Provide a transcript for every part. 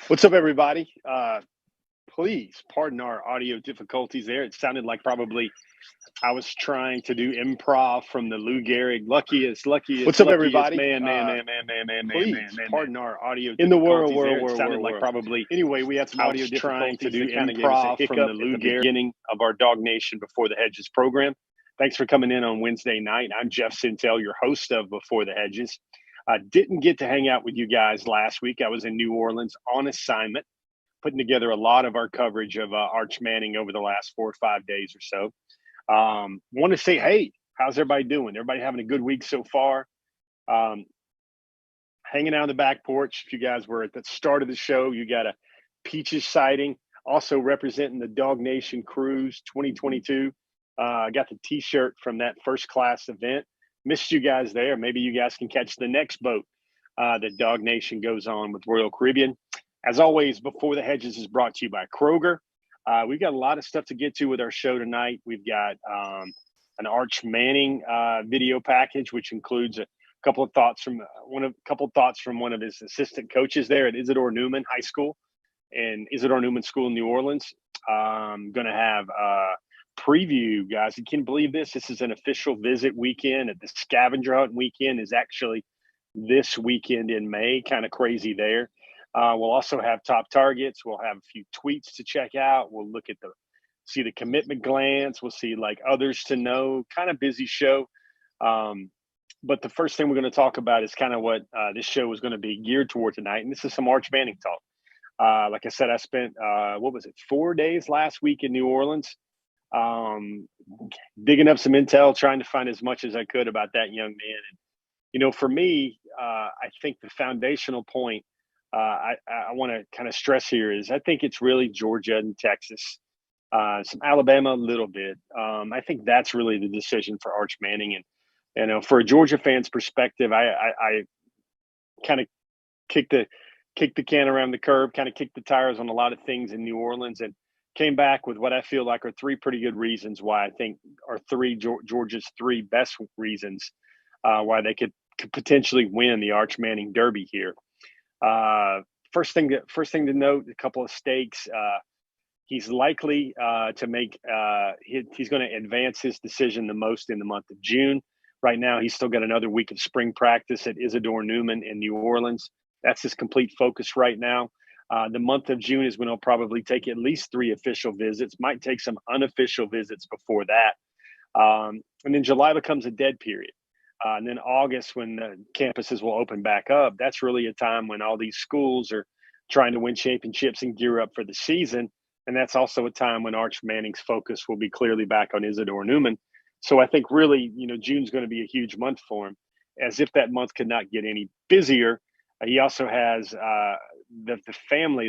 What's up, everybody? Please pardon our audio difficulties there. It sounded like probably I was trying to do improv from the Lou Gehrig What's up, luckiest everybody? please Man. pardon our audio In the world, difficulties there. It sounded like probably Anyway, we had some I audio was trying to difficulties do that kind of gave us a improv from the hiccup at Lou the Gehrig beginning. beginning of our Dog Nation Before the Hedges program. Thanks for coming in on Wednesday night. I'm Jeff Sintel, your host of Before the Hedges. I didn't get to hang out with you guys last week. I was in New Orleans on assignment, putting together a lot of our coverage of Arch Manning over the last 4 or 5 days or so. Want to say, hey, how's everybody doing? Everybody having a good week so far? Um, Hanging out on the back porch. If you guys were at the start of the show, you got a Peaches sighting, also representing the Dog Nation Cruise 2022. I got the T-shirt from that first class event. Missed you guys there. Maybe you guys can catch the next boat that Dog Nation goes on with Royal Caribbean. As always, Before the Hedges is brought to you by Kroger. We've got a lot of stuff to get to with our show tonight. We've got an Arch Manning video package, which includes a couple of thoughts from one of his assistant coaches there at Isidore Newman High School and Isidore Newman School in New Orleans. Going to have a preview, guys. You can't believe this. This is an official visit weekend. At the scavenger hunt weekend is actually this weekend in May. Kind of crazy there. We'll also have top targets. We'll have a few tweets to check out. We'll look at see the commitment glance. We'll see like others to know. Kind of busy show. But the first thing we're going to talk about is kind of what this show is going to be geared toward tonight. And this is some Arch Manning talk. Like I said, I spent, 4 days last week in New Orleans, digging up some intel, trying to find as much as I could about that young man. And, for me, I think the foundational point I want to kind of stress here is I think it's really Georgia and Texas, some Alabama a little bit. I think that's really the decision for Arch Manning. And, for a Georgia fan's perspective, I kind of kicked the can around the curb, kind of kicked the tires on a lot of things in New Orleans, and came back with what I feel like are three pretty good reasons why I think are Georgia's three best reasons why they could potentially win the Arch Manning Derby here. First thing to note, a couple of stakes. He's likely to make. He's going to advance his decision the most in the month of June. Right now, he's still got another week of spring practice at Isidore Newman in New Orleans. That's his complete focus right now. The month of June is when he'll probably take at least 3 official visits, might take some unofficial visits before that. And then July becomes a dead period. And then August, when the campuses will open back up, that's really a time when all these schools are trying to win championships and gear up for the season. And that's also a time when Arch Manning's focus will be clearly back on Isidore Newman. So I think really, June's going to be a huge month for him. As if that month could not get any busier, he also has the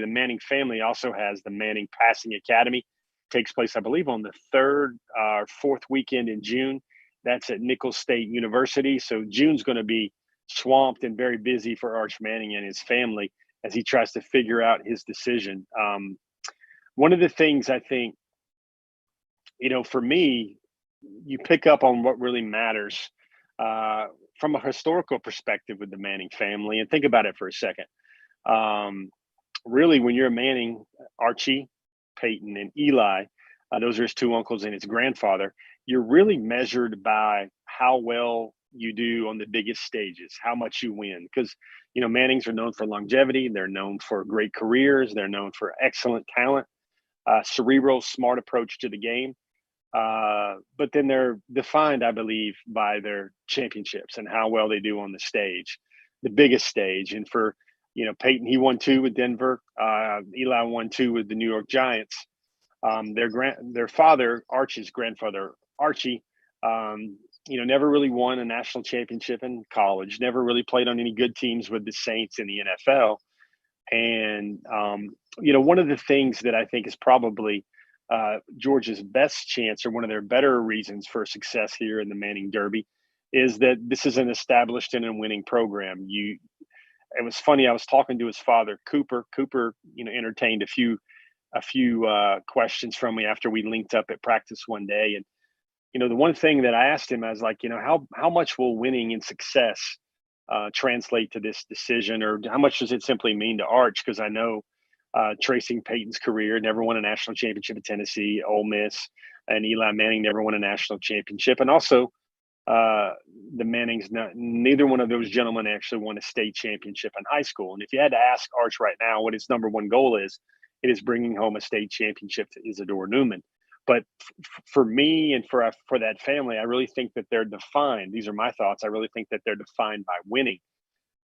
Manning family also has the Manning Passing Academy. Takes place, I believe, on the third or fourth weekend in June. That's at Nicholls State University. So June's going to be swamped and very busy for Arch Manning and his family as he tries to figure out his decision. One of the things I think, for me, you pick up on what really matters from a historical perspective with the Manning family. And think about it for a second. Really, when you're a Manning, Archie, Peyton, and Eli, those are his two uncles and his grandfather, you're really measured by how well you do on the biggest stages, how much you win. Because, Mannings are known for longevity. They're known for great careers. They're known for excellent talent, cerebral, smart approach to the game. But then they're defined, I believe, by their championships and how well they do on the stage, the biggest stage. And for, Peyton, he won 2 with Denver. Eli won 2 with the New York Giants. Their father, Archie's grandfather, Archie, never really won a national championship in college, never really played on any good teams with the Saints in the NFL. And, one of the things that I think is probably Georgia's best chance or one of their better reasons for success here in the Manning Derby is that this is an established and a winning program. It was funny. I was talking to his father, Cooper. Cooper, entertained a few questions from me after we linked up at practice one day. And, the one thing that I asked him, I was like, how much will winning and success translate to this decision, or how much does it simply mean to Arch? Because I know, tracing Peyton's career. Never won a national championship at Tennessee, Ole Miss, and Eli Manning never won a national championship. And also, uh, the Mannings, neither one of those gentlemen actually won a state championship in high school. And if you had to ask Arch right now what his number one goal is, it is bringing home a state championship to Isidore Newman. But for me and for that family, I really think that they're defined. These are my thoughts. I really think that they're defined by winning.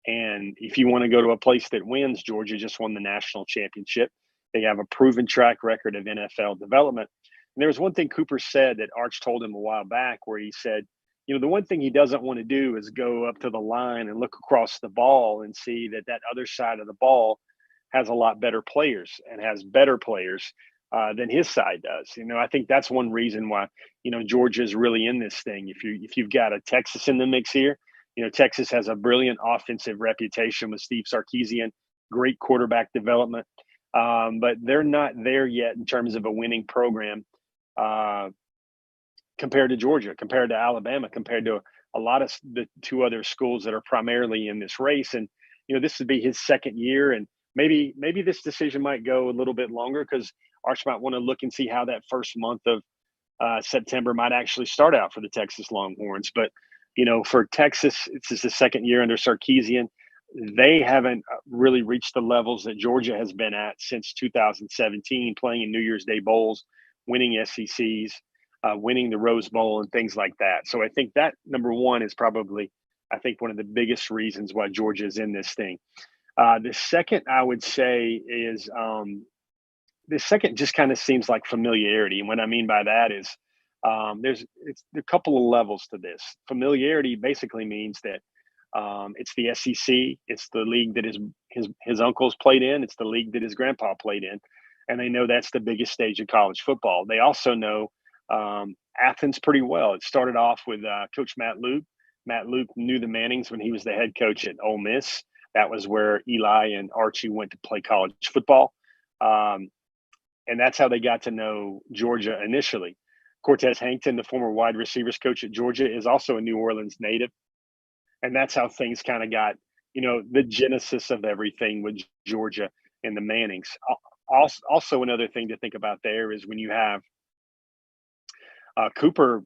And if you want to go to a place that wins, Georgia just won the national championship. They have a proven track record of NFL development. And there was one thing Cooper said that Arch told him a while back, where he said, the one thing he doesn't want to do is go up to the line and look across the ball and see that that other side of the ball has a lot better players and has better players than his side does. I think that's one reason why Georgia is really in this thing. If you've got a Texas in the mix here, Texas has a brilliant offensive reputation with Steve Sarkisian, great quarterback development, but they're not there yet in terms of a winning program. Compared to Georgia, compared to Alabama, compared to a lot of the two other schools that are primarily in this race. And, this would be his second year. And maybe this decision might go a little bit longer, because Arch might want to look and see how that first month of September might actually start out for the Texas Longhorns. But, for Texas, it's just the second year under Sarkisian. They haven't really reached the levels that Georgia has been at since 2017, playing in New Year's Day bowls, winning SECs. Winning the Rose Bowl and things like that. So I think that, number one, is probably, I think, one of the biggest reasons why Georgia is in this thing. The second, I would say, is the second just kind of seems like familiarity. And what I mean by that is there's a couple of levels to this. Familiarity basically means that it's the SEC. It's the league that his uncles played in. It's the league that his grandpa played in. And they know that's the biggest stage of college football. They also know Athens pretty well. It started off with Coach Matt Luke. Matt Luke knew the Mannings when he was the head coach at Ole Miss. That was where Eli and Archie went to play college football. And that's how they got to know Georgia initially. Cortez Hankton, the former wide receivers coach at Georgia, is also a New Orleans native. And that's how things kind of got, the genesis of everything with Georgia and the Mannings. Also, another thing to think about there is when you have Cooper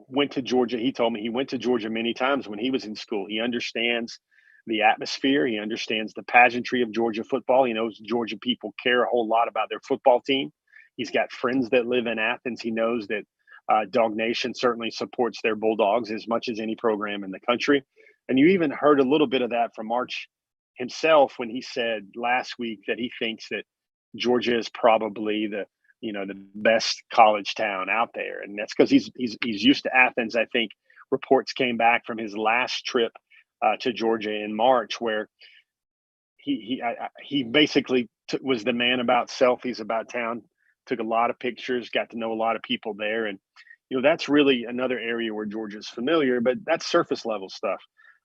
went to Georgia. He told me he went to Georgia many times when he was in school. He understands the atmosphere. He understands the pageantry of Georgia football. He knows Georgia people care a whole lot about their football team. He's got friends that live in Athens. He knows that Dog Nation certainly supports their Bulldogs as much as any program in the country. And you even heard a little bit of that from Arch himself when he said last week that he thinks that Georgia is probably the best college town out there. And that's because he's used to Athens. I think reports came back from his last trip to Georgia in March, where he basically was the man about selfies about town, took a lot of pictures, got to know a lot of people there. And, that's really another area where Georgia's familiar, but that's surface level stuff.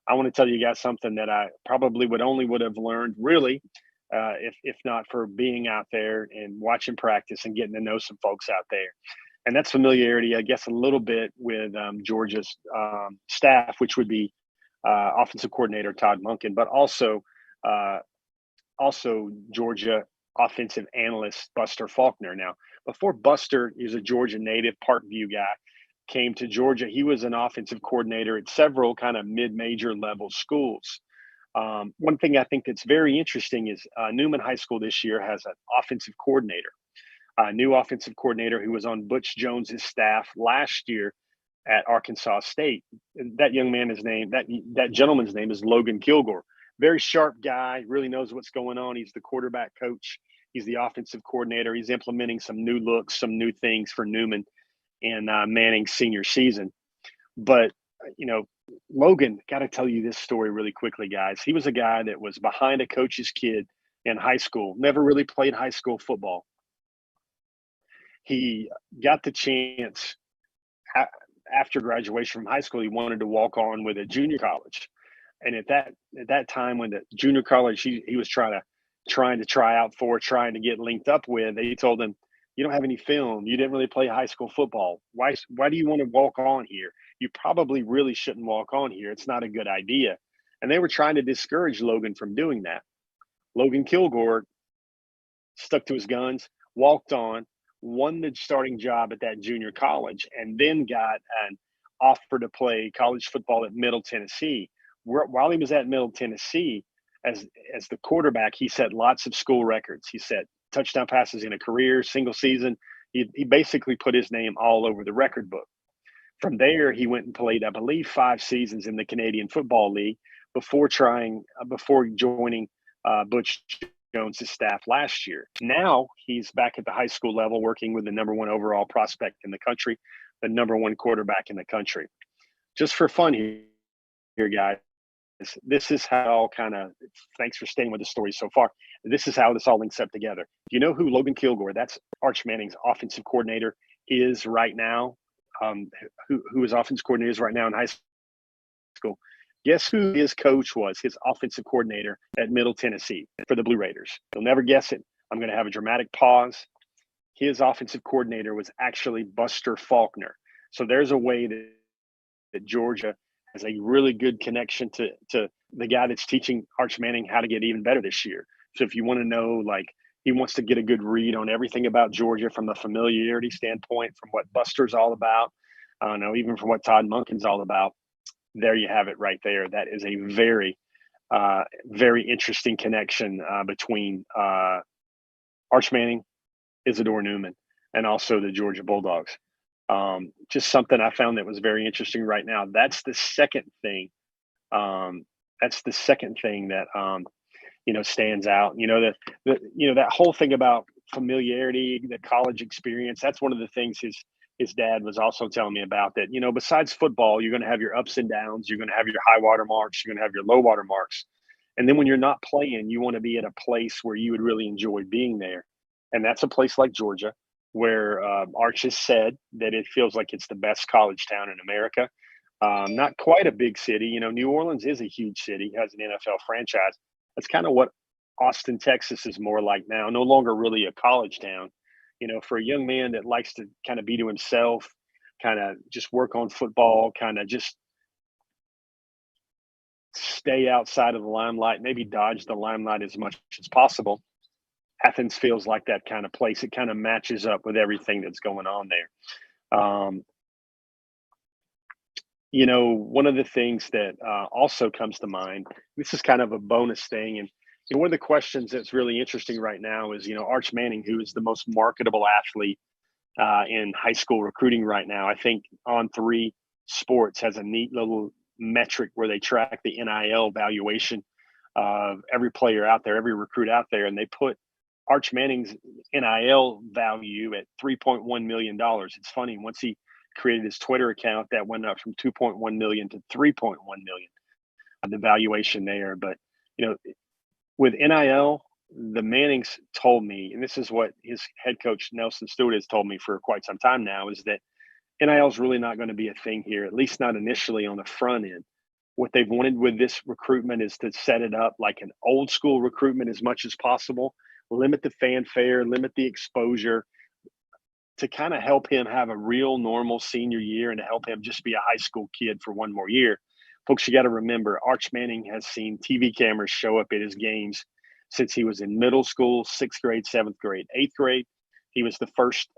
I want to tell you guys something that I probably would have learned really if not for being out there and watching practice and getting to know some folks out there. And that's familiarity, I guess, a little bit with Georgia's staff, which would be offensive coordinator Todd Monken, but also Georgia offensive analyst Buster Faulkner. Now, before Buster is a Georgia native, Parkview guy, came to Georgia, he was an offensive coordinator at several kind of mid-major level schools. One thing I think that's very interesting is Newman High School this year has an offensive coordinator, a new offensive coordinator who was on Butch Jones's staff last year at Arkansas State. That gentleman's name is Logan Kilgore. Very sharp guy, really knows what's going on. He's the quarterback coach. He's the offensive coordinator. He's implementing some new looks, some new things for Newman in Manning's senior season. But, Logan, got to tell you this story really quickly, guys. He was a guy that was behind a coach's kid in high school, never really played high school football. He got the chance after graduation from high school. He wanted to walk on with a junior college. And at that time when the junior college he was trying to try out for, trying to get linked up with, they told him, you don't have any film. You didn't really play high school football. Why do you want to walk on here? You probably really shouldn't walk on here. It's not a good idea. And they were trying to discourage Logan from doing that. Logan Kilgore stuck to his guns, walked on, won the starting job at that junior college, and then got an offer to play college football at Middle Tennessee. While he was at Middle Tennessee, as the quarterback, he set lots of school records. He set touchdown passes in a career, single season. He basically put his name all over the record book. From there, he went and played, I believe, 5 seasons in the Canadian Football League before joining Butch Jones' staff last year. Now he's back at the high school level working with the number one overall prospect in the country, the number one quarterback in the country. Just for fun here, guys, this is how thanks for staying with the story so far. This is how this all links up together. Do you know who Logan Kilgore, that's Arch Manning's offensive coordinator, is right now? Who his offensive coordinator is right now in high school? Guess who his coach was, his offensive coordinator at Middle Tennessee for the Blue Raiders? You'll never guess it. I'm going to have a dramatic pause. His offensive coordinator was actually Buster Faulkner. So there's a way that Georgia has a really good connection to the guy that's teaching Arch Manning how to get even better this year. So if you want to know, like, he wants to get a good read on everything about Georgia from a familiarity standpoint, from what Buster's all about, I don't know, even from what Todd Monken's all about. There you have it right there. That is a very, very interesting connection between Arch Manning, Isidore Newman, and also the Georgia Bulldogs. Just something I found that was very interesting right now. That's the second thing. That stands out. That whole thing about familiarity, the college experience. That's one of the things his dad was also telling me about, that, besides football, you're going to have your ups and downs. You're going to have your high water marks. You're going to have your low water marks. And then when you're not playing, you want to be at a place where you would really enjoy being there. And that's a place like Georgia, where Arch has said that it feels like it's the best college town in America. Not quite a big city. New Orleans is a huge city, has an NFL franchise. That's kind of what Austin, Texas is more like now, no longer really a college town. For a young man that likes to kind of be to himself, kind of just work on football, kind of just stay outside of the limelight, maybe dodge the limelight as much as possible. Athens feels like that kind of place. It kind of matches up with everything that's going on there. One of the things that also comes to mind, this is kind of a bonus thing. And one of the questions that's really interesting right now is, Arch Manning, who is the most marketable athlete in high school recruiting right now, I think On3 Sports has a neat little metric where they track the NIL valuation of every player out there, every recruit out there. And they put Arch Manning's NIL value at $3.1 million. It's funny, once he created his Twitter account, that went up from 2.1 million to 3.1 million, the valuation there. But, with NIL, the Mannings told me, and this is what his head coach, Nelson Stewart, has told me for quite some time now, is that NIL is really not going to be a thing here, at least not initially on the front end. What they've wanted with this recruitment is to set it up like an old school recruitment as much as possible, limit the fanfare, limit the exposure, to kind of help him have a real normal senior year and to help him just be a high school kid for one more year. Folks, you got to remember, Arch Manning has seen TV cameras show up at his games since he was in middle school, 6th grade, 7th grade, 8th grade. He was the first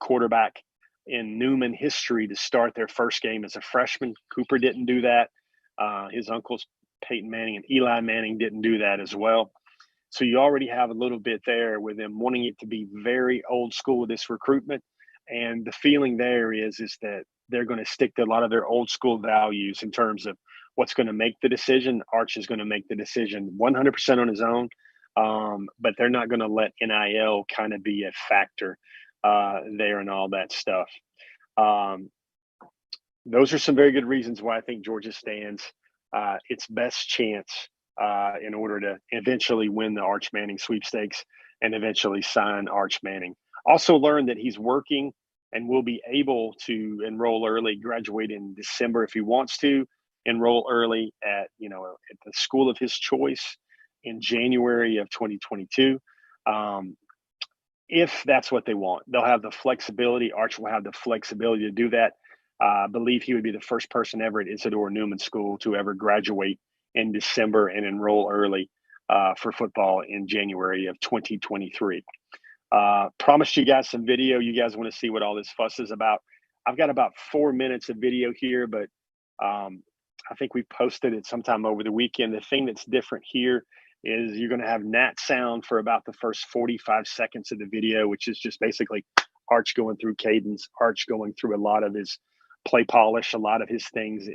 quarterback in Newman history to start their first game as a freshman. Cooper didn't do that. His uncles, Peyton Manning and Eli Manning, didn't do that as well. So you already have a little bit there with them wanting it to be very old school with this recruitment. And the feeling there is that they're going to stick to a lot of their old school values in terms of what's going to make the decision. Arch is going to make the decision 100% on his own, but they're not going to let NIL kind of be a factor there and all that stuff. Those are some very good reasons why I think Georgia stands its best chance in order to eventually win the Arch Manning sweepstakes and eventually sign Arch Manning. Also learned that he's working and will be able to enroll early, graduate in December if he wants to, enroll early at the school of his choice in January of 2022. If that's what they want, they'll have the flexibility. Arch will have the flexibility to do that. I believe he would be the first person ever at Isidore Newman School to ever graduate in December and enroll early for football in January of 2023. Promised you guys some video. You guys want to see what all this fuss is about. I've got about 4 minutes of video here, but I think we posted it sometime over the weekend. The thing that's different here is you're going to have Nat sound for about the first 45 seconds of the video, which is just basically Arch going through cadence, Arch going through a lot of his play polish, a lot of his things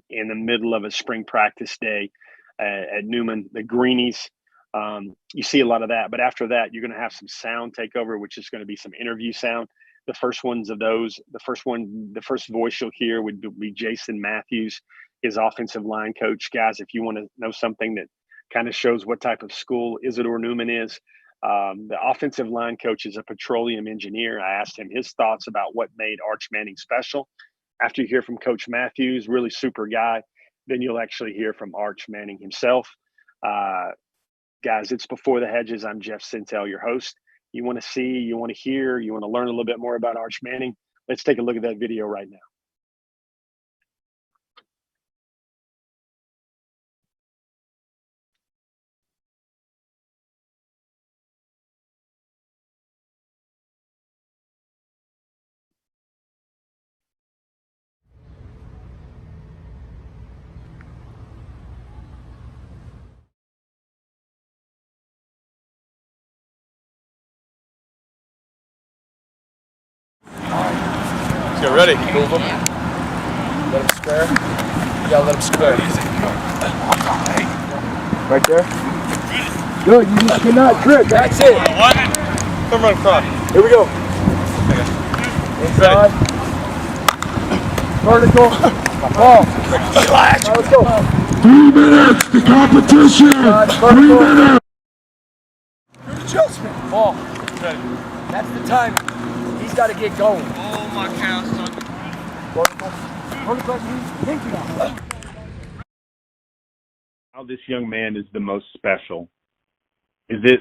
in the middle of a spring practice day at Newman, the Greenies. You see a lot of that, but after that, you're going to have some sound take over, which is going to be some interview sound. The first ones of those, the first voice you'll hear would be Jason Matthews, his offensive line coach. Guys, if you want to know something that kind of shows what type of school Isidore Newman is, the offensive line coach is a petroleum engineer. I asked him his thoughts about what made Arch Manning special. After you hear from Coach Matthews, really super guy, then you'll actually hear from Arch Manning himself. Guys, it's Before the Hedges. I'm Jeff Sintel, your host. You want to see, you want to hear, you want to learn a little bit more about Arch Manning? Let's take a look at that video right now. Get ready. Move them. Let them square. You gotta let them square. Right there. Good. You just cannot trip. That's it. What? Come run across. Here we go. Inside. Vertical. Ball. Relax. Now let's go. 3 minutes. The competition. 3 minutes. Adjustment. Ball. Ready. That's the time. He's got to get going. Oh my cow, son. How this young man is the most special. Is it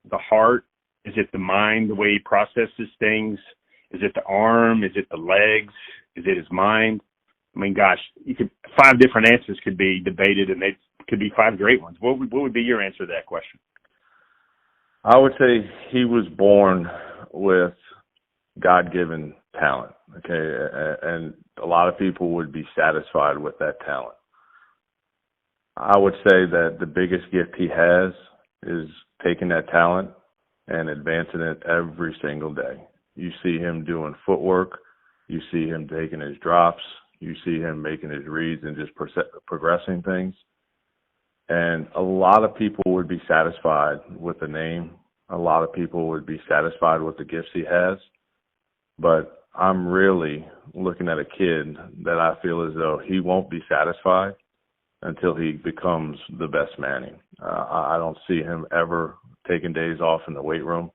the heart? Is it the mind, the way he processes things? Is it the arm? Is it the legs? Is it his mind? I mean, gosh, 5 different answers could be debated, and they could be 5 great ones. What would be your answer to that question? I would say he was born with God-given talent, okay, and a lot of people would be satisfied with that talent. I would say that the biggest gift he has is taking that talent and advancing it every single day. You see him doing footwork, you see him taking his drops, you see him making his reads and just progressing things. And a lot of people would be satisfied with the name. A lot of people would be satisfied with the gifts he has. But I'm really looking at a kid that I feel as though he won't be satisfied until he becomes the best Manning. I don't see him ever taking days off in the weight room.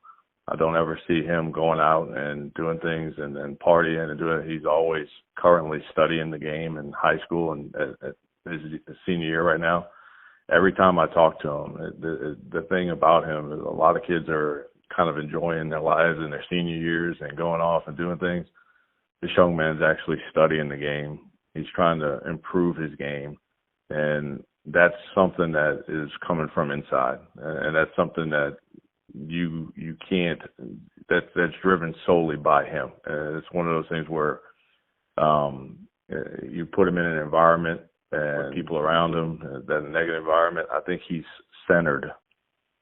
I don't ever see him going out and doing things and partying and doing it. He's always currently studying the game in high school and at his senior year right now. Every time I talk to him, the thing about him is a lot of kids are kind of enjoying their lives in their senior years and going off and doing things. This young man's actually studying the game. He's trying to improve his game. And that's something that is coming from inside. And that's something that you can't, that's driven solely by him. And it's one of those things where you put him in an environment and people around him, that negative environment. I think he's centered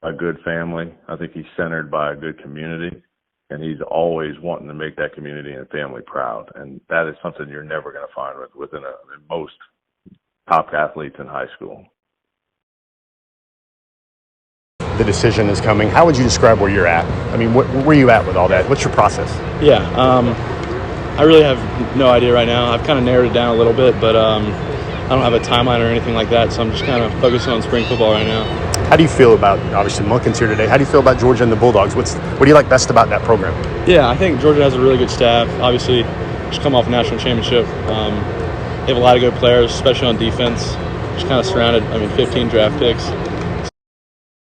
a good family. I think he's centered by a good community. And he's always wanting to make that community and family proud. And that is something you're never going to find within most top athletes in high school. The decision is coming. How would you describe where you're at? I mean, where are you at with all that? What's your process? Yeah, I really have no idea right now. I've kind of narrowed it down a little bit, but I don't have a timeline or anything like that, so I'm just kind of focusing on spring football right now. How do you feel about, obviously Monken's here today, how do you feel about Georgia and the Bulldogs? What do you like best about that program? Yeah, I think Georgia has a really good staff. Obviously, just come off a national championship. They have a lot of good players, especially on defense. Just kind of surrounded, 15 draft picks.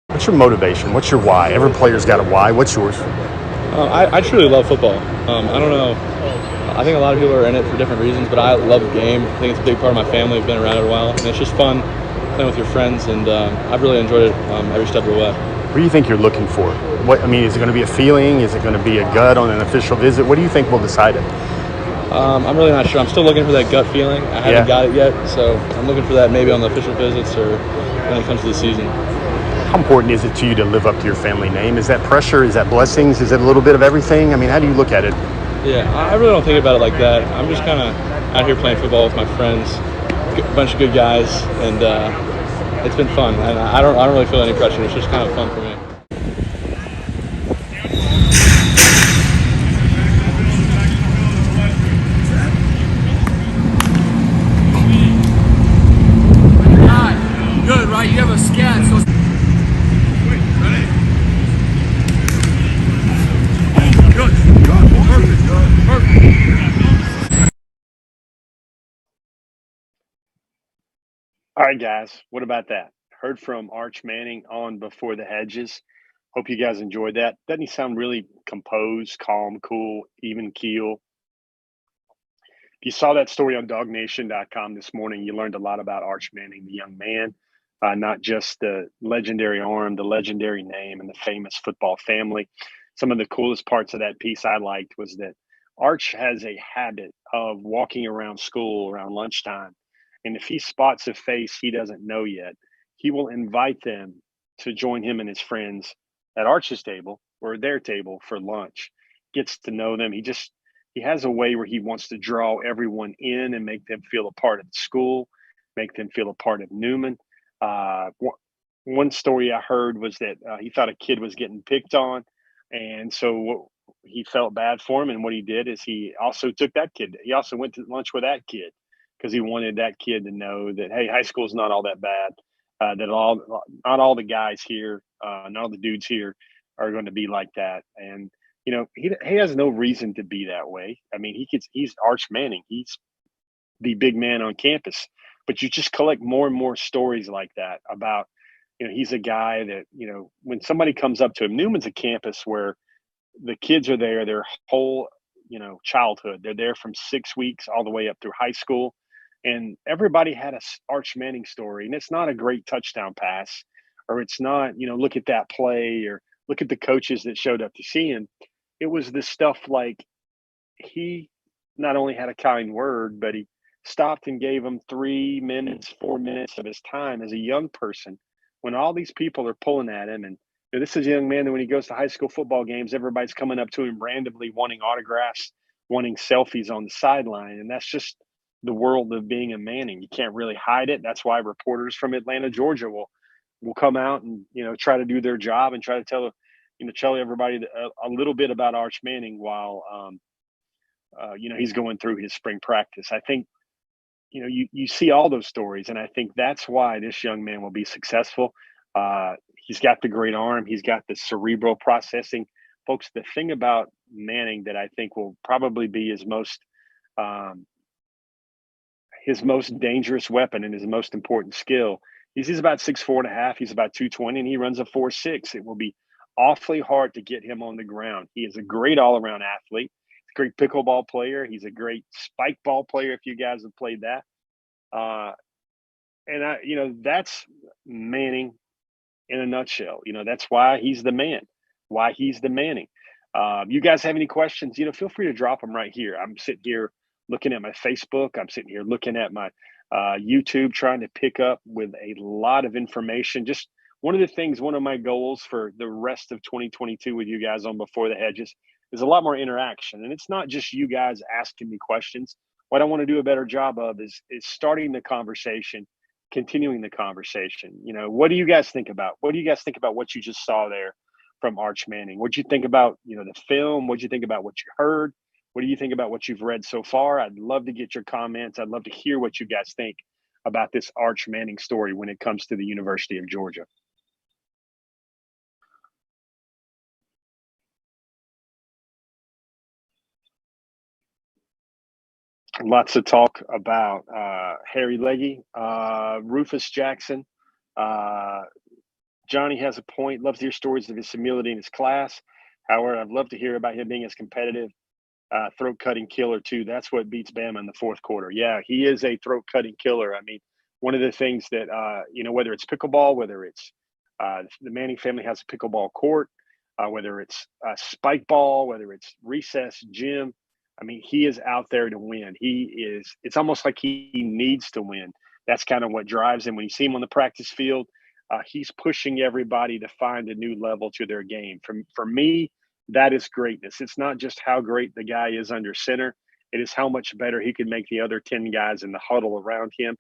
What's your motivation? What's your why? Every player's got a why. What's yours? I truly love football. I don't know. I think a lot of people are in it for different reasons, but I love the game. I think it's a big part of my family. I've been around it a while, and it's just fun playing with your friends, and I've really enjoyed it every step of the way. What do you think you're looking for? Is it going to be a feeling? Is it going to be a gut on an official visit? What do you think will decide it? I'm really not sure. I'm still looking for that gut feeling. I haven't got it yet, so I'm looking for that maybe on the official visits or when it comes to the season. How important is it to you to live up to your family name? Is that pressure? Is that blessings? Is it a little bit of everything? I mean, how do you look at it? Yeah, I really don't think about it like that. I'm just kind of out here playing football with my friends, a bunch of good guys, and it's been fun. And I don't really feel any pressure. It's just kind of fun for me. Good, right? You have a scat, so All right, guys. What about that? Heard from Arch Manning on Before the Hedges. Hope you guys enjoyed that. Doesn't he sound really composed, calm, cool, even keel? If you saw that story on dognation.com this morning, you learned a lot about Arch Manning, the young man, not just the legendary arm, the legendary name, and the famous football family. Some of the coolest parts of that piece I liked was that Arch has a habit of walking around school around lunchtime. And if he spots a face he doesn't know yet, he will invite them to join him and his friends at Arch's table or their table for lunch. Gets to know them. He has a way where he wants to draw everyone in and make them feel a part of the school, make them feel a part of Newman. One story I heard was that he thought a kid was getting picked on, and so he felt bad for him. And what he did is he also took that kid. He also went to lunch with that kid because he wanted that kid to know that, hey, high school is not all that bad. Not all the guys here, not all the dudes here are going to be like that. And he has no reason to be that way. I mean, he's Arch Manning. He's the big man on campus. But you just collect more and more stories like that about, he's a guy that, when somebody comes up to him, Newman's a campus where the kids are there their whole, childhood. They're there from 6 weeks all the way up through high school. And everybody had a Arch Manning story. And it's not a great touchdown pass, or it's not, look at that play, or look at the coaches that showed up to see him. It was this stuff like he not only had a kind word, but he stopped and gave him 3 minutes, 4 minutes of his time as a young person when all these people are pulling at him. And this is a young man that when he goes to high school football games, everybody's coming up to him randomly wanting autographs, wanting selfies on the sideline. And that's just the world of being a Manning. You can't really hide it. That's why reporters from Atlanta, Georgia will come out and, try to do their job and try to tell everybody a little bit about Arch Manning while, he's going through his spring practice. I think, you see all those stories, and I think that's why this young man will be successful. He's got the great arm. He's got the cerebral processing. Folks, the thing about Manning that I think will probably be his most dangerous weapon and his most important skill is he's about 6'4.5". He's about 220, and he runs a 4.6. It will be awfully hard to get him on the ground. He is a great all-around athlete. He's a great pickleball player. He's a great spike ball player, if you guys have played that. That's Manning in a nutshell. That's why he's the man, why he's the Manning. You guys have any questions, feel free to drop them right here. I'm sitting here looking at my Facebook. I'm sitting here looking at my YouTube, trying to pick up with a lot of information. Just one of my goals for the rest of 2022 with you guys on Before the Hedges is a lot more interaction. And it's not just you guys asking me questions. What I want to do a better job of is starting the conversation, continuing the conversation. What do you guys think about? What do you guys think about what you just saw there from Arch Manning? What'd you think about, the film? What'd you think about what you heard? What do you think about what you've read so far? I'd love to get your comments. I'd love to hear what you guys think about this Arch Manning story when it comes to the University of Georgia. Lots of talk about Harry Leggy, Rufus Jackson. Johnny has a point. Loves to hear stories of his humility in his class. However, I'd love to hear about him being as competitive. Throat-cutting killer, too. That's what beats Bama in the fourth quarter. Yeah, he is a throat-cutting killer. I mean, one of the things that, whether it's pickleball, whether it's the Manning family has a pickleball court, whether it's spike ball, whether it's recess gym. I mean, he is out there to win. It's almost like he needs to win. That's kind of what drives him. When you see him on the practice field, he's pushing everybody to find a new level to their game. For me, that is greatness. It's not just how great the guy is under center. It is how much better he can make the other 10 guys in the huddle around him.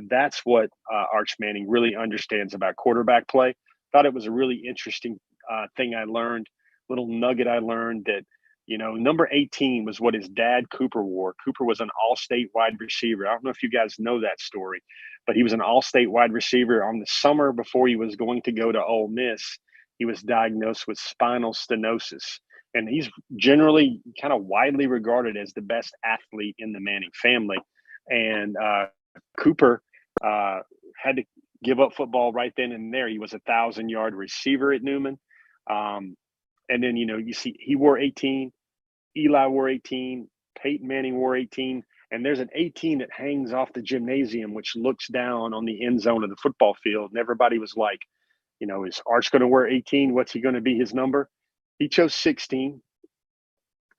That's what Arch Manning really understands about quarterback play. Thought it was a really interesting thing I learned, little nugget I learned that, number 18 was what his dad Cooper wore. Cooper was an all-state wide receiver. I don't know if you guys know that story, but he was an all-state wide receiver. On the summer before he was going to go to Ole Miss, he was diagnosed with spinal stenosis. And he's generally kind of widely regarded as the best athlete in the Manning family. And Cooper had to give up football right then and there. He was a 1,000-yard receiver at Newman. And then, you see he wore 18, Eli wore 18, Peyton Manning wore 18, and there's an 18 that hangs off the gymnasium, which looks down on the end zone of the football field. And everybody was like, is Arch going to wear 18? What's he going to be his number? He chose 16.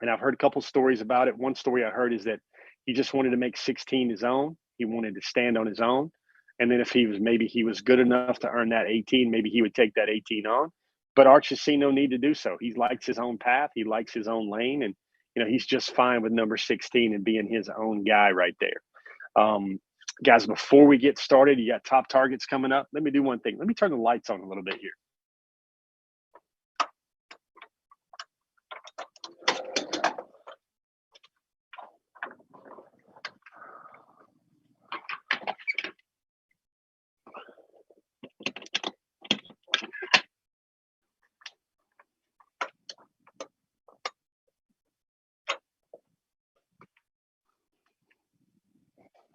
And I've heard a couple stories about it. One story I heard is that he just wanted to make 16 his own. He wanted to stand on his own. And then if he was good enough to earn that 18, maybe he would take that 18 on. But Arch has seen no need to do so. He likes his own path. He likes his own lane. And, he's just fine with number 16 and being his own guy right there. Guys, before we get started, you got top targets coming up. Let me do one thing. Let me turn the lights on a little bit here.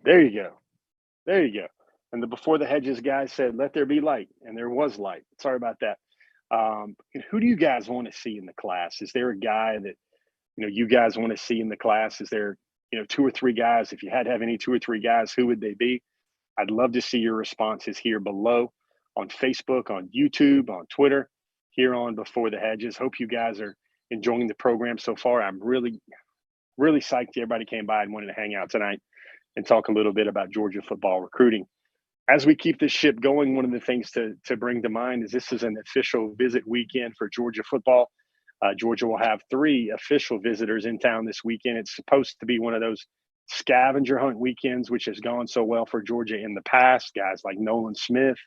There you go. There you go. And the Before the Hedges guy said, let there be light. And there was light. Sorry about that. Who do you guys want to see in the class? Is there a guy that, you guys want to see in the class? Is there, 2 or 3 guys? If you had to have any 2 or 3 guys, who would they be? I'd love to see your responses here below on Facebook, on YouTube, on Twitter, here on Before the Hedges. Hope you guys are enjoying the program so far. I'm really, really psyched everybody came by and wanted to hang out tonight and talk a little bit about Georgia football recruiting. As we keep this ship going, one of the things to bring to mind is this is an official visit weekend for Georgia football. Georgia will have 3 official visitors in town this weekend. It's supposed to be one of those scavenger hunt weekends, which has gone so well for Georgia in the past. Guys like Nolan Smith,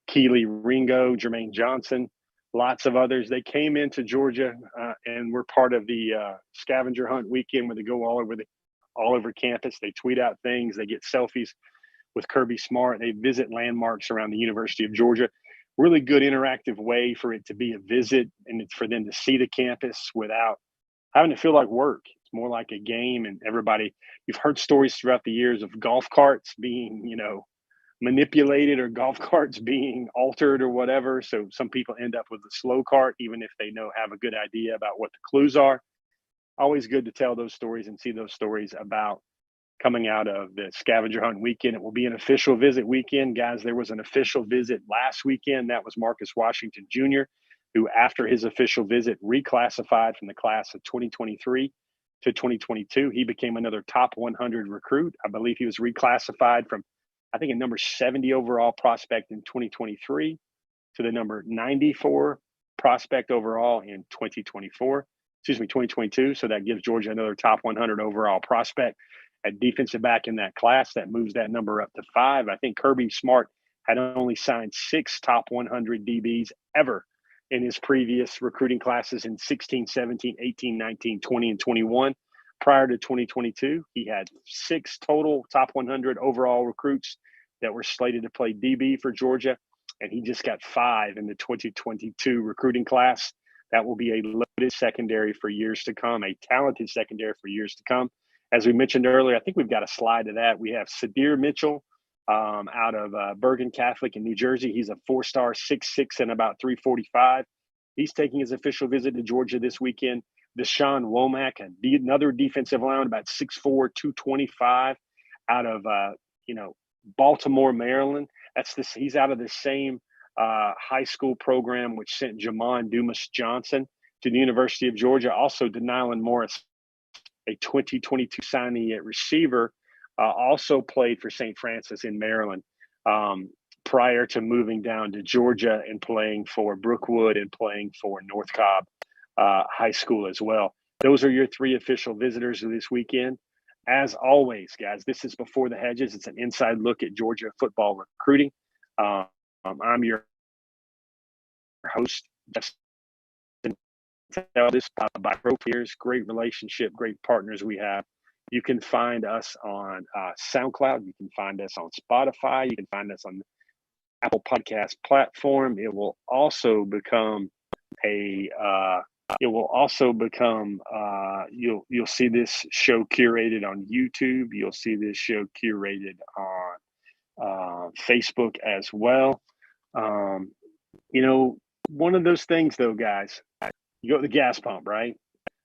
Keely Ringo, Jermaine Johnson, lots of others. They came into Georgia and were part of the scavenger hunt weekend where they go all over campus. They tweet out things. They get selfies with Kirby Smart. They visit landmarks around the University of Georgia. Really good interactive way for it to be a visit and it's for them to see the campus without having to feel like work. It's more like a game. And everybody, you've heard stories throughout the years of golf carts being, manipulated or golf carts being altered or whatever. So some people end up with a slow cart, even if they have a good idea about what the clues are. Always good to tell those stories and see those stories about coming out of the scavenger hunt weekend. It will be an official visit weekend. Guys, there was an official visit last weekend. That was Marcus Washington Jr., who after his official visit reclassified from the class of 2023 to 2022. He became another top 100 recruit. I believe he was reclassified from, I think, a number 70 overall prospect in 2023 to the number 94 prospect overall in 2022. So that gives Georgia another top 100 overall prospect at defensive back in that class. That moves that number up to 5. I think Kirby Smart had only signed 6 top 100 DBs ever in his previous recruiting classes in 16, 17, 18, 19, 20, and 21. Prior to 2022, he had 6 total top 100 overall recruits that were slated to play DB for Georgia, and he just got 5 in the 2022 recruiting class. That will be a loaded secondary for years to come, a talented secondary for years to come. As we mentioned earlier, I think we've got a slide to that. We have Sadir Mitchell out of Bergen Catholic in New Jersey. He's a 4-star, 6'6", and about 345. He's taking his official visit to Georgia this weekend. Deshaun Womack, another defensive lineman, about 6'4", 225, out of Baltimore, Maryland. He's out of the same high school program which sent Jamon Dumas Johnson to the University of Georgia. Also, Denylin Morris, a 2022 signee at receiver, also played for St. Francis in Maryland prior to moving down to Georgia and playing for Brookwood and playing for North Cobb High School as well. Those are your 3 official visitors this weekend. As always, guys, this is Before the Hedges. It's an inside look at Georgia football recruiting. I'm your host, Justin. This by Pro Peers, great relationship, great partners we have. You can find us on SoundCloud. You can find us on Spotify. You can find us on Apple Podcast platform. It will also become you'll see this show curated on YouTube. You'll see this show curated on Facebook as well. One of those things though, guys, you go to the gas pump, right?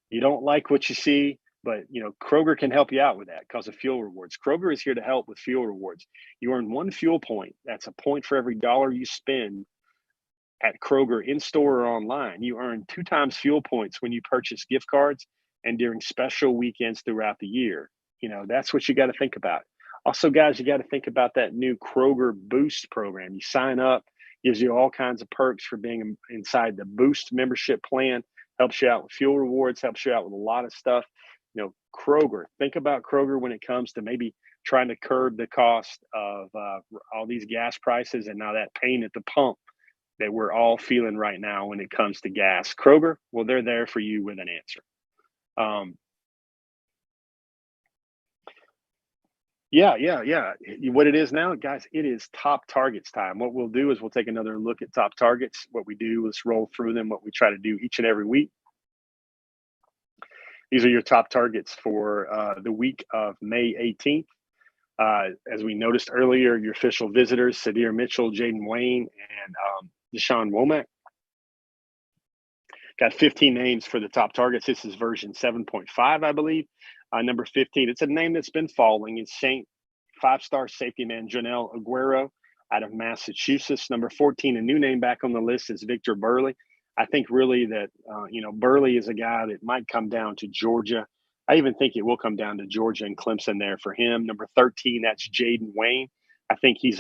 You don't like what you see, but Kroger can help you out with that because of fuel rewards. Kroger is here to help with fuel rewards. You earn 1 fuel point. That's a point for every dollar you spend at Kroger in store or online. You earn 2 times fuel points when you purchase gift cards and during special weekends throughout the year. That's what you got to think about. Also, guys, you got to think about that new Kroger Boost program. You sign up, gives you all kinds of perks for being inside the Boost membership plan, helps you out with fuel rewards, helps you out with a lot of stuff. Kroger, think about Kroger when it comes to maybe trying to curb the cost of all these gas prices and now that pain at the pump that we're all feeling right now when it comes to gas. Kroger, well, they're there for you with an answer. Yeah. What it is now, guys, it is top targets time. What we'll do is we'll take another look at top targets. What we do is roll through them, what we try to do each and every week. These are your top targets for the week of May 18th. As we noticed earlier, your official visitors, Sadir Mitchell, Jaden Wayne, and Deshaun Womack. Got 15 names for the top targets. This is version 7.5, I believe. Number 15, it's a name that's been falling. It's St. 5-star safety man Jonell Aguero out of Massachusetts. Number 14, a new name back on the list is Victor Burley. I think really that, Burley is a guy that might come down to Georgia. I even think it will come down to Georgia and Clemson there for him. Number 13, that's Jaden Wayne. I think he's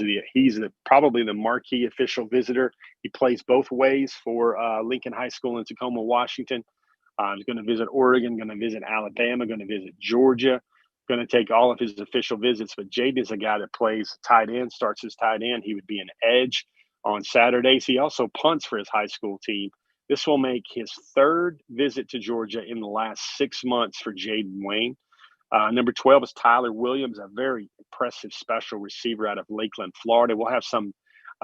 probably the marquee official visitor. He plays both ways for Lincoln High School in Tacoma, Washington. He's going to visit Oregon, going to visit Alabama, going to visit Georgia, going to take all of his official visits. But Jaden is a guy that plays tight end, starts as tight end. He would be an edge on Saturdays. He also punts for his high school team. This will make his 3rd visit to Georgia in the last 6 months for Jaden Wayne. Number 12 is Tyler Williams, a very impressive special receiver out of Lakeland, Florida. We'll have some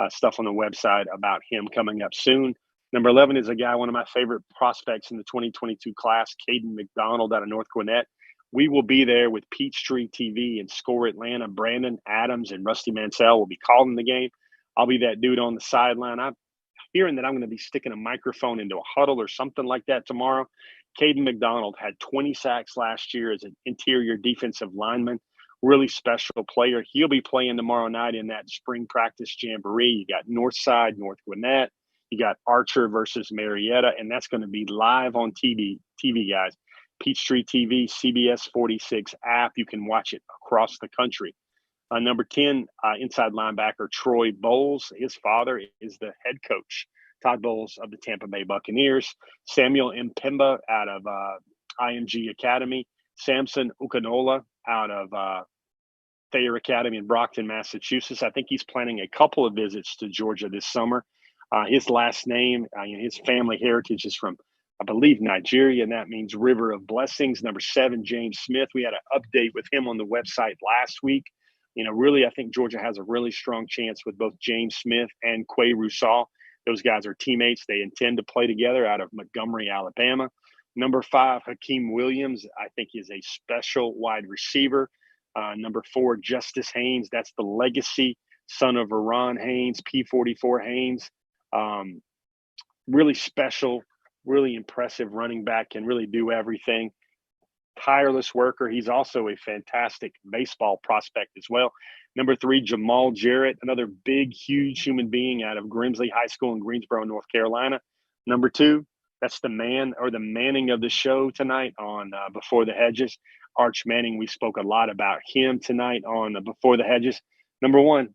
stuff on the website about him coming up soon. Number 11 is a guy, one of my favorite prospects in the 2022 class, Caden McDonald out of North Gwinnett. We will be there with Peachtree TV and Score Atlanta. Brandon Adams and Rusty Mansell will be calling the game. I'll be that dude on the sideline. I'm hearing that I'm going to be sticking a microphone into a huddle or something like that tomorrow. Caden McDonald had 20 sacks last year as an interior defensive lineman. Really special player. He'll be playing tomorrow night in that spring practice jamboree. You got Northside, North Gwinnett. You got Archer versus Marietta, and that's going to be live on TV, guys. Peachtree TV, CBS 46 app. You can watch it across the country. Number 10, inside linebacker Troy Bowles. His father is the head coach, Todd Bowles of the Tampa Bay Buccaneers. Samuel Mpemba out of IMG Academy. Samson Ukanola out of Thayer Academy in Brockton, Massachusetts. I think he's planning a couple of visits to Georgia this summer. His last name, his family heritage is from, I believe, Nigeria, and that means River of Blessings. Number 7, James Smith. We had an update with him on the website last week. Really, I think Georgia has a really strong chance with both James Smith and Quay Russaw. Those guys are teammates. They intend to play together out of Montgomery, Alabama. Number 5, Hakeem Williams, I think is a special wide receiver. Number 4, Justice Haynes. That's the legacy son of Ron Haynes, P44 Haynes. Really special, really impressive running back, can really do everything. tireless worker. He's also a fantastic baseball prospect as well. Number 3, Jamal Jarrett, another big, huge human being out of Grimsley High School in Greensboro, North Carolina. Number 2, that's the man or the Manning of the show tonight on Before the Hedges. Arch Manning, we spoke a lot about him tonight on Before the Hedges. Number one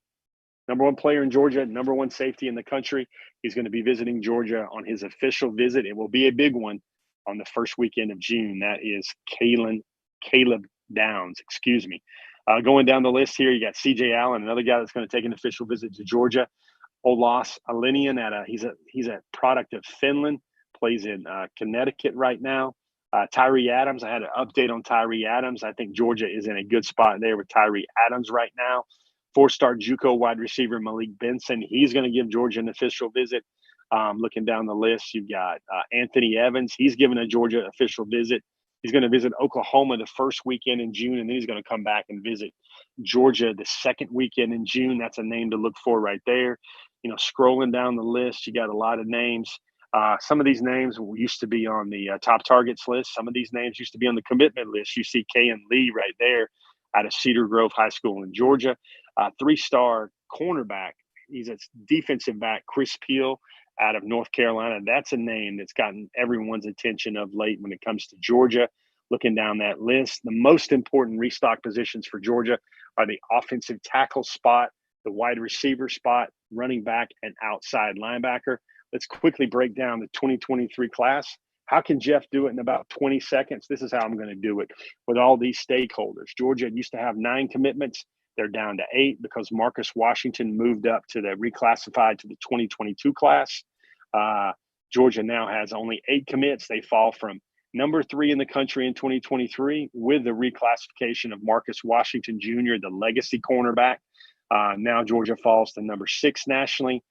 player in Georgia, number 1 safety in the country. He's going to be visiting Georgia on his official visit. It will be a big one on the first weekend of June. That is Caleb Downs, going down the list here, you got C.J. Allen, another guy that's going to take an official visit to Georgia. Olas Alinian, he's a product of Finland, plays in Connecticut right now. Tyree Adams, I had an update on Tyree Adams. I think Georgia is in a good spot there with Tyree Adams right now. 4-star JUCO wide receiver Malik Benson, he's going to give Georgia an official visit. Looking down the list, you've got Anthony Evans. He's given a Georgia official visit. He's going to visit Oklahoma the first weekend in June, and then he's going to come back and visit Georgia the second weekend in June. That's a name to look for right there. Scrolling down the list, you got a lot of names. Some of these names used to be on the top targets list. Some of these names used to be on the commitment list. You see Kayan Lee right there out of Cedar Grove High School in Georgia. 3-star cornerback. He's a defensive back, Chris Peel out of North Carolina. That's a name that's gotten everyone's attention of late when it comes to Georgia. Looking down that list, the most important restock positions for Georgia are the offensive tackle spot, the wide receiver spot, running back, and outside linebacker. Let's quickly break down the 2023 class. How can Jeff do it in about 20 seconds? This is how I'm going to do it with all these stakeholders. Georgia used to have 9 commitments. They're down to 8 because Marcus Washington moved up to the reclassified to the 2022 class. Georgia now has only 8 commits. They fall from number 3 in the country in 2023 with the reclassification of Marcus Washington Jr., the legacy cornerback. Now Georgia falls to number 6 nationally.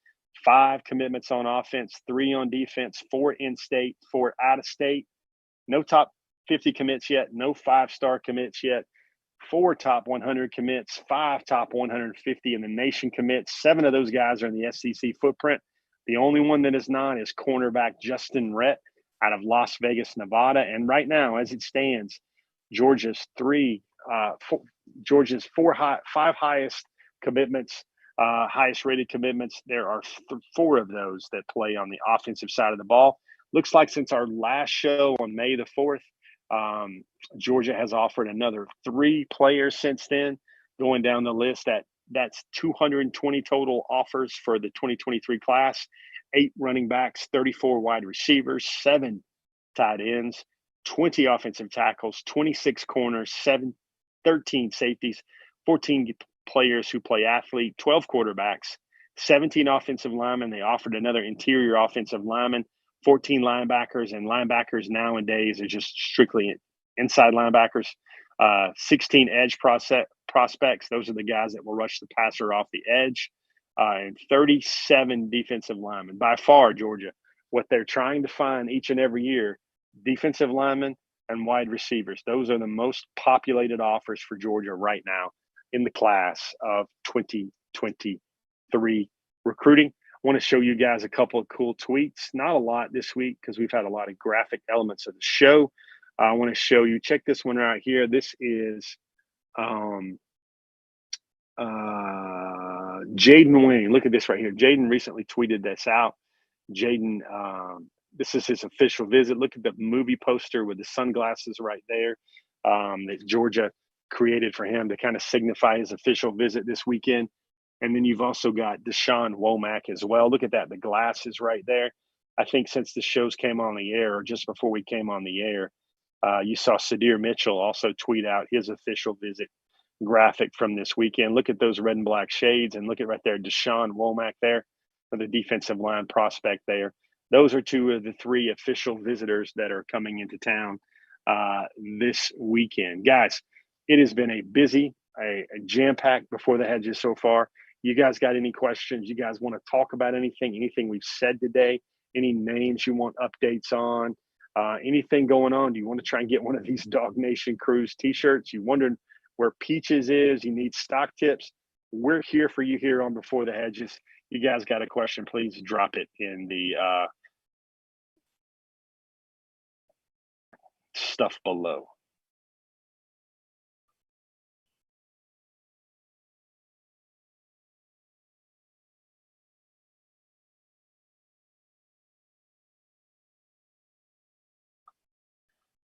5 commitments on offense, 3 on defense, 4 in-state, 4 out-of-state. No top 50 commits yet. No 5-star commits yet. 4 top 100 commits, 5 top 150 in the nation commits. 7 of those guys are in the SEC footprint. The only one that is not is cornerback Justin Rhett out of Las Vegas, Nevada. And right now, as it stands, Georgia's 5 highest commitments, highest rated commitments. There are 4 of those that play on the offensive side of the ball. Looks like since our last show on May the 4th, Georgia has offered another 3 players since then. Going down the list, that's 220 total offers for the 2023 class. 8 running backs, 34 wide receivers, 7 tight ends, 20 offensive tackles, 26 corners, 13 safeties, 14 players who play athlete, 12 quarterbacks, 17 offensive linemen. They offered another interior offensive lineman, 14 linebackers, and linebackers nowadays are just strictly inside linebackers. 16 edge prospects. Those are the guys that will rush the passer off the edge. And 37 defensive linemen. By far, Georgia, what they're trying to find each and every year, defensive linemen and wide receivers. Those are the most populated offers for Georgia right now in the class of 2023 recruiting. I want to show you guys a couple of cool tweets. Not a lot this week because we've had a lot of graphic elements of the show. I want to show you, check this one right here. This is Jaden Wayne. Look at this right here. Jaden recently tweeted this out. Jaden, this is his official visit. Look at the movie poster with the sunglasses right there that Georgia created for him to kind of signify his official visit this weekend. And then you've also got Deshaun Womack as well. Look at that, the glasses right there. I think since the shows came on the air, or just before we came on the air, you saw Sadir Mitchell also tweet out his official visit graphic from this weekend. Look at those red and black shades, and look at right there, Deshaun Womack there, for the defensive line prospect there. Those are 2 of the 3 official visitors that are coming into town this weekend. Guys, it has been a busy, a jam-packed Before the Hedges so far. You guys got any questions? You guys want to talk about anything we've said today? Any names you want updates on? Anything going on? Do you want to try and get one of these Dog Nation Cruise t-shirts? You wondering where Peaches is? You need stock tips? We're here for you here on Before the Hedges. You guys got a question, please drop it in the stuff below.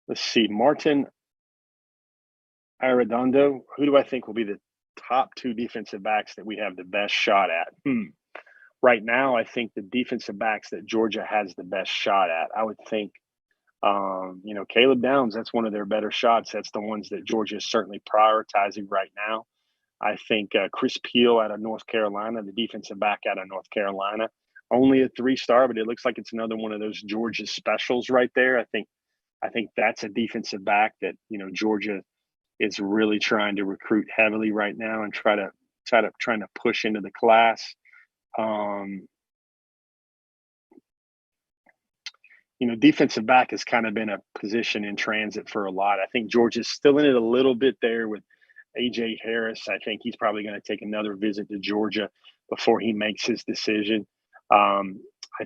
Let's see, Martin Arredondo. Who do I think will be the top two defensive backs that we have the best shot at? Right now, I think the defensive backs that Georgia has the best shot at. I would think, Caleb Downs. That's one of their better shots. That's the ones that Georgia is certainly prioritizing right now. I think Chris Peel out of North Carolina, the defensive back out of North Carolina, only a 3-star, but it looks like it's another one of those Georgia specials right there. I think that's a defensive back that Georgia is really trying to recruit heavily right now and trying to push into the class. Defensive back has kind of been a position in transit for a lot. I think Georgia's still in it a little bit there with A.J. Harris. I think he's probably going to take another visit to Georgia before he makes his decision. I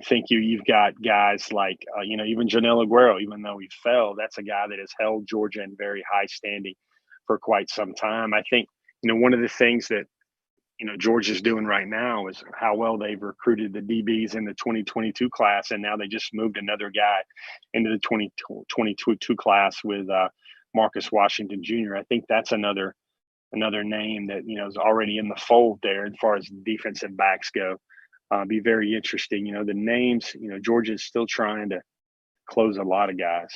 think you've got guys like, even Janelle Aguero, even though he fell, that's a guy that has held Georgia in very high standing for quite some time. I think, one of the things that, Georgia's doing right now is how well they've recruited the DBs in the 2022 class. And now they just moved another guy into the 2022 class with Marcus Washington Jr. I think that's another name that, is already in the fold there as far as defensive backs go. Be very interesting. The names, Georgia is still trying to close a lot of guys.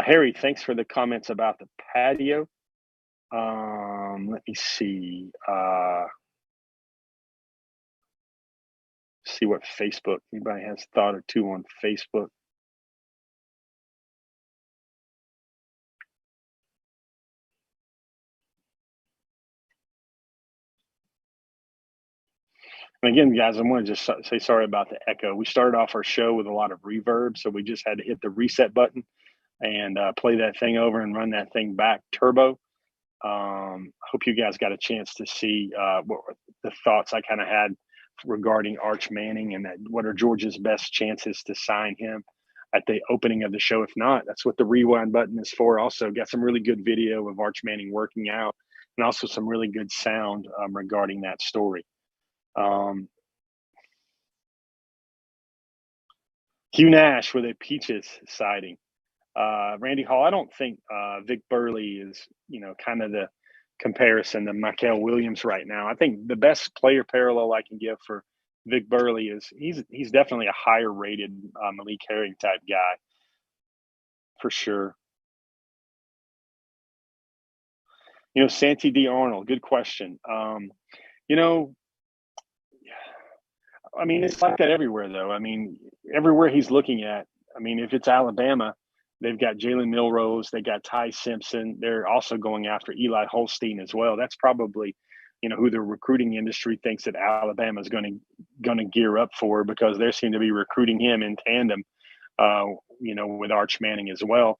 Harry, thanks for the comments about the patio. Let me see. See what Facebook, anybody has thought or two on Facebook. And again, guys, I want to just say sorry about the echo. We started off our show with a lot of reverb, so we just had to hit the reset button and play that thing over and run that thing back turbo. Hope you guys got a chance to see what the thoughts I kind of had regarding Arch Manning and what are Georgia's best chances to sign him at the opening of the show. If not, that's what the rewind button is for. Also got some really good video of Arch Manning working out and also some really good sound regarding that story. Hugh Nash with a Peaches sighting. Randy Hall, I don't think Vic Burley is, kind of the comparison to Michael Williams right now. I think the best player parallel I can give for Vic Burley is he's definitely a higher rated Malik Herring type guy for sure. Santi D. Arnold, good question. It's like that everywhere, though. Everywhere he's looking at, if it's Alabama, they've got Jalen Milrose, they got Ty Simpson. They're also going after Eli Holstein as well. That's probably, who the recruiting industry thinks that Alabama is going to gear up for, because they seem to be recruiting him in tandem, with Arch Manning as well.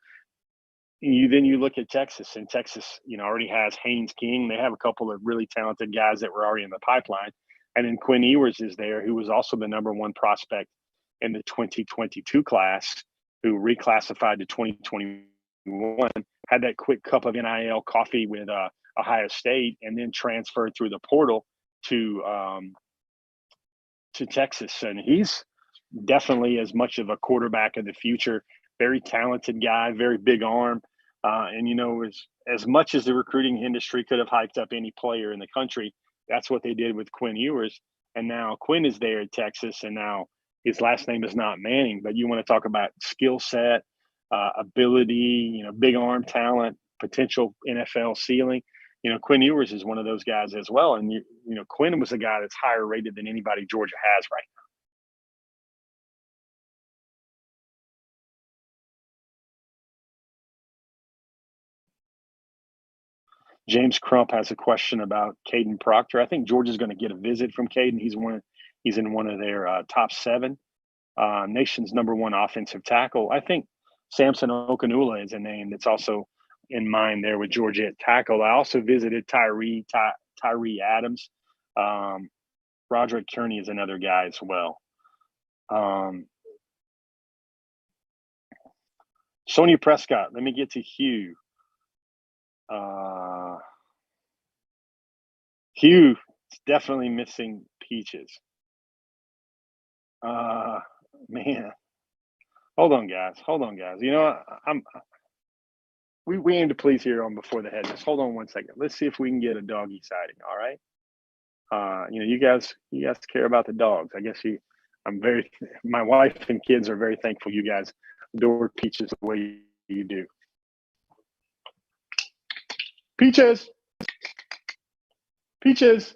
Then you look at Texas, and Texas, already has Haynes King. They have a couple of really talented guys that were already in the pipeline. And then Quinn Ewers is there, who was also the number one prospect in the 2022 class, who reclassified to 2021, had that quick cup of NIL coffee with Ohio State, and then transferred through the portal to Texas. And he's definitely as much of a quarterback of the future, very talented guy, very big arm. And as much as the recruiting industry could have hyped up any player in the country, that's what they did with Quinn Ewers. And now Quinn is there at Texas, and now his last name is not Manning. But you want to talk about skill set, ability, big arm talent, potential NFL ceiling. Quinn Ewers is one of those guys as well. And, Quinn was a guy that's higher rated than anybody Georgia has right now. James Crump has a question about Caden Proctor. I think Georgia's going to get a visit from Caden. He's in one of their top 7, nation's number 1 offensive tackle. I think Samson Okanula is a name that's also in mind there with Georgia at tackle. I also visited Tyree Adams. Roderick Kearney is another guy as well. Sonia Prescott. Let me get to Hugh. Hugh is definitely missing Peaches. Man, hold on, guys. Hold on, guys. You know, we aim to please here on Before the Hedges. Hold on one second. Let's see if we can get a doggy sighting. All right. You know, you guys care about the dogs. I guess my wife and kids are very thankful you guys adore Peaches the way you do. Peaches. Peaches.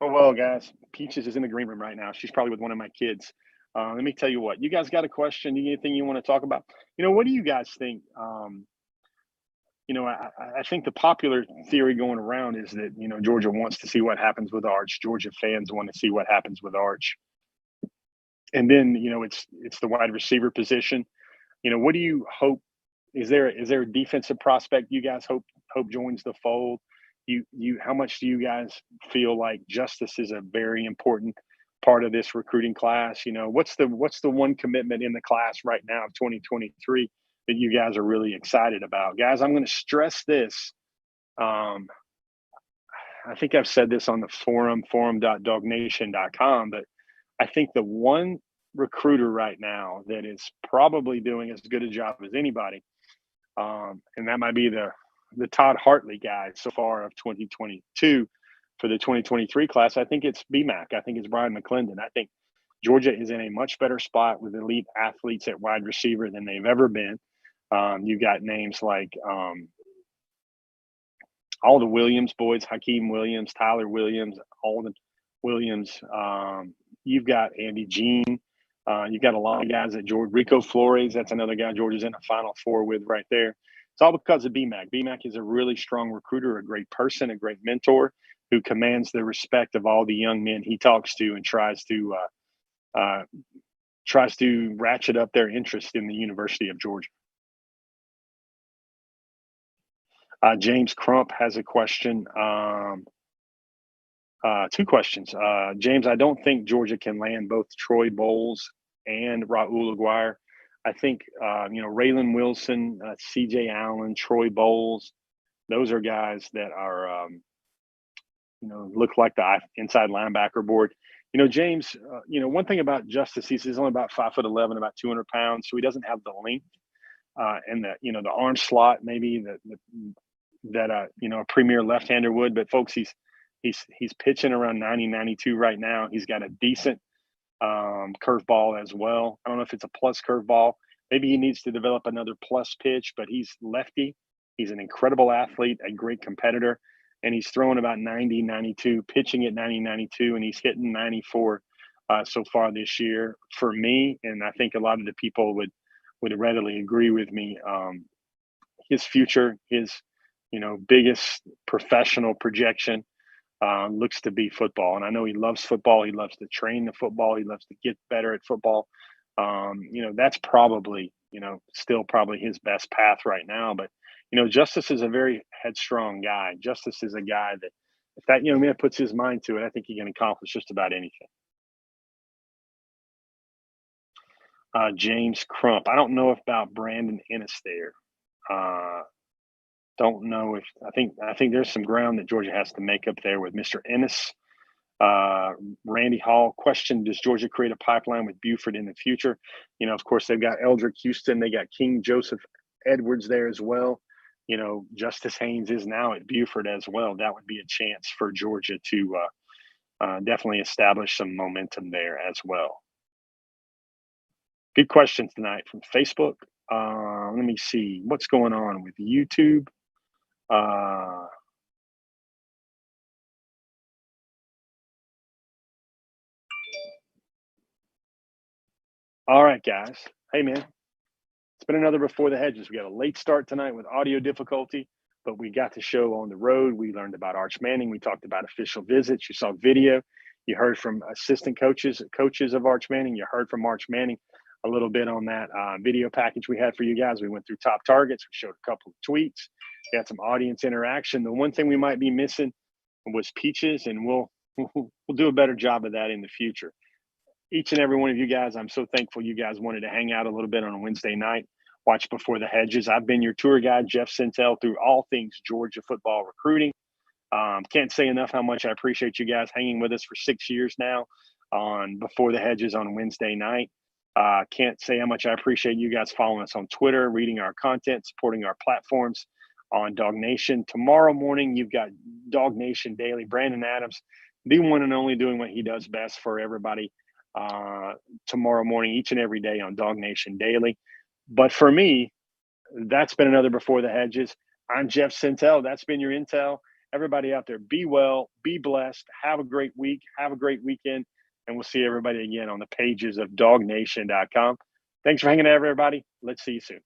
Oh, well, guys, Peaches is in the green room right now. She's probably with one of my kids. Let me tell you what, you guys got a question, anything you want to talk about? You know, what do you guys think? You know, I think the popular theory going around is that, you know, Georgia wants to see what happens with Arch. Georgia fans want to see what happens with Arch. And then, you know, it's the wide receiver position. You know, what do you hope? Is there a defensive prospect you guys hope joins the fold? How much do you guys feel like Justice is a very important part of this recruiting class? You know, what's the one commitment in the class right now of 2023 that you guys are really excited about? Guys, I'm going to stress this. I think I've said this on the forum.dognation.com, but I think the one recruiter right now that is probably doing as good a job as anybody, and that might be the Todd Hartley guy so far of 2022 for the 2023 class. I think it's BMAC. I think it's Brian McClendon. I think Georgia is in a much better spot with elite athletes at wide receiver than they've ever been. You got names like all the Williams boys, Hakeem Williams, Tyler Williams, Alden Williams. You've got Andy Jean. You've got a lot of guys at Georgia. Rico Flores, that's another guy Georgia's in the Final Four with right there. It's all because of BMAC. BMAC is a really strong recruiter, a great person, a great mentor who commands the respect of all the young men he talks to and tries to ratchet up their interest in the University of Georgia. James Crump has a question. Two questions. James, I don't think Georgia can land both Troy Bowles and Raul Aguirre. I think, you know, Raylan Wilson, CJ Allen, Troy Bowles, those are guys that are, you know, look like the inside linebacker board. You know, James, you know, one thing about Justice, he's only about 5'11", about 200 pounds, so he doesn't have the length and the, you know, the arm slot maybe that you know, a premier left-hander would. But folks, he's pitching around 90, 92 right now. He's got a decent curveball as well. I don't know if it's a plus curveball. Maybe he needs to develop another plus pitch, but he's lefty. He's an incredible athlete, a great competitor, and he's throwing about 90, 92, pitching at 90, 92, and he's hitting 94 so far this year. For me, and I think a lot of the people would readily agree with me, his future, his, you know, biggest professional projection looks to be football. And I know he loves football. He loves to train the football. He loves to get better at football. You know, that's probably, you know, still probably his best path right now. But, you know, Justice is a very headstrong guy. Justice is a guy that if that young man puts his mind to it, I think he can accomplish just about anything. James Crump. I don't know about Brandon Ennis there. Don't know if I think there's some ground that Georgia has to make up there with Mr. Ennis. Randy Hall question: does Georgia create a pipeline with Buford in the future? You know, of course, they've got Eldrick Houston, they got King Joseph Edwards there as well. You know, Justice Haynes is now at Buford as well. That would be a chance for Georgia to definitely establish some momentum there as well. Good questions tonight from Facebook. Let me see what's going on with YouTube. All right, guys. Hey, man. It's been another Before the Hedges. We got a late start tonight with audio difficulty, but we got the show on the road. We learned about Arch Manning. We talked about official visits. You saw video. You heard from assistant coaches of Arch Manning. You heard from Arch Manning a little bit on that video package we had for you guys. We went through top targets. We showed a couple of tweets. We had some audience interaction. The one thing we might be missing was Peaches, and we'll do a better job of that in the future. Each and every one of you guys, I'm so thankful you guys wanted to hang out a little bit on a Wednesday night watch Before the Hedges. I've been your tour guide, Jeff Sintel, through all things Georgia football recruiting. Can't say enough how much I appreciate you guys hanging with us for 6 years now on Before the Hedges on Wednesday night. Can't say how much I appreciate you guys following us on Twitter, reading our content, supporting our platforms on Dog Nation. Tomorrow morning, you've got Dog Nation Daily. Brandon Adams, the one and only, doing what he does best for everybody tomorrow morning, each and every day on Dog Nation Daily. But for me, that's been another Before the Hedges. I'm Jeff Sintel. That's been your intel. Everybody out there, be well, be blessed, have a great week, have a great weekend, and we'll see everybody again on the pages of dognation.com. Thanks for hanging out, everybody. Let's see you soon.